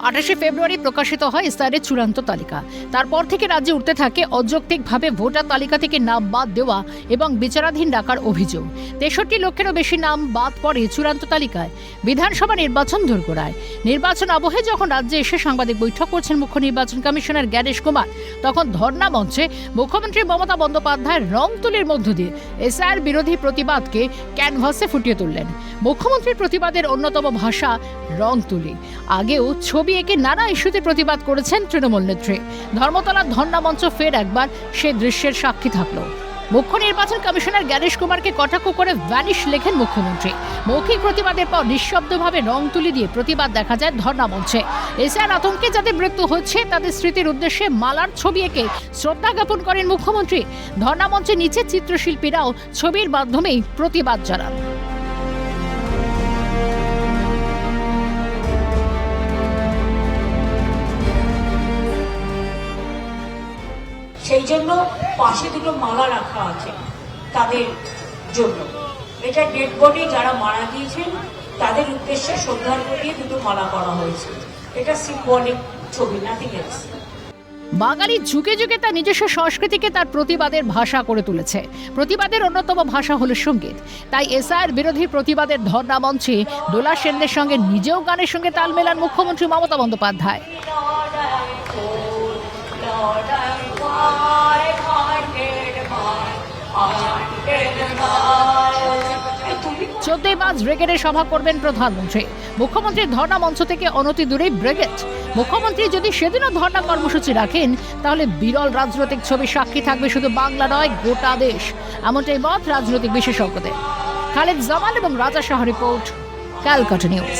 28 ফেব্রুয়ারি প্রকাশিত হয় এসআইআরের চূড়ান্ত তালিকা। তারপর থেকে রাজ্যে উঠতে থাকে অযৌক্তিকভাবে ভোটার তালিকা থেকে নাম বাদ দেওয়া এবং বিচারাধীন রাখার অভিযোগ। 63 লক্ষেরও বেশি নাম বাদ পড়ে চূড়ান্ত তালিকায়। বিধানসভা নির্বাচন দোরগোড়ায়। নির্বাচন আবহে যখন রাজ্যে এসে সাংবাদিক বৈঠক করছেন মুখ্য নির্বাচন কমিশনার জ্ঞানেশ কুমার, তখন ধর্ণা মঞ্চে মুখ্যমন্ত্রী মমতা বন্দ্যোপাধ্যায়ের রং তুলির মধ্য দিয়ে এসআইআর বিরোধী প্রতিবাদকে ক্যানভাসে ফুটিয়ে তুললেন। মুখ্যমন্ত্রীর প্রতিবাদের অন্যতম ভাষা রং তুলি। আগেও ছবি এঁকে নানা ইস্যুতে প্রতিবাদ করেছেন তৃণমূল নেত্রী। ধর্মতলার ধর্ণা মঞ্চ ফের একবার সে দৃশ্যের সাক্ষী থাকলো। মুখ্য নির্বাচন কমিশনার জ্ঞানেশ কুমারকে কটাক্ষ করে ভ্যানিশ লেখেন মুখ্যমন্ত্রী। মৌখিক প্রতিবাদের পর নিঃশব্দভাবে রং তুলি দিয়ে প্রতিবাদ দেখা যায় ধর্ণা মঞ্চে। এসআইআর আতঙ্কে যাদের মৃত্যু হচ্ছে তাদের স্মৃতির উদ্দেশ্যে মালার ছবি এঁকে শ্রদ্ধা জ্ঞাপন করেন মুখ্যমন্ত্রী। ধর্ণা মঞ্চে নিচে চিত্রশিল্পীরাও ছবির মাধ্যমেই প্রতিবাদ জানান। সেই জন্য পাশে দুটো মালা রাখা আছে তাদের জন্য। এটা ডেড বডি যারা মারা গিয়েছেন তাদের উদ্দেশ্যে শ্রদ্ধার্ঘ্য দিয়ে দুটো মালা করা হয়েছে। এটা সিম্বলিক ছবি, নাথিং এলস। বাঙালি যুগে যুগে তার নিজস্ব সংস্কৃতিকে তার প্রতিবাদের ভাষা করে তুলেছে। প্রতিবাদের অন্যতম ভাষা হলো সঙ্গীত। তাই এসআইআর বিরোধী প্রতিবাদের ধর্ণা মঞ্চে দোলা সেনদের সঙ্গে নিজেও গানের সঙ্গে তাল মেলান মুখ্যমন্ত্রী মমতা বন্দ্যোপাধ্যায়। 14 মার্চ ব্রিগেডে সভা করবেন প্রধানমন্ত্রী। মুখ্যমন্ত্রীর ধর্ণা মঞ্চ থেকে অনতি দূরেই ব্রিগেড। মুখ্যমন্ত্রী যদি সেদিনও ধর্ণা কর্মসূচি রাখেন তাহলে বিরল রাজনৈতিক ছবি সাক্ষী থাকবে শুধু বাংলা নয়, গোটা দেশ। এমনটাই মত রাজনৈতিক বিশেষজ্ঞদের। খালেদ জামাল এবং রাজা শাহ রিপোর্ট, ক্যালকাটা নিউজ।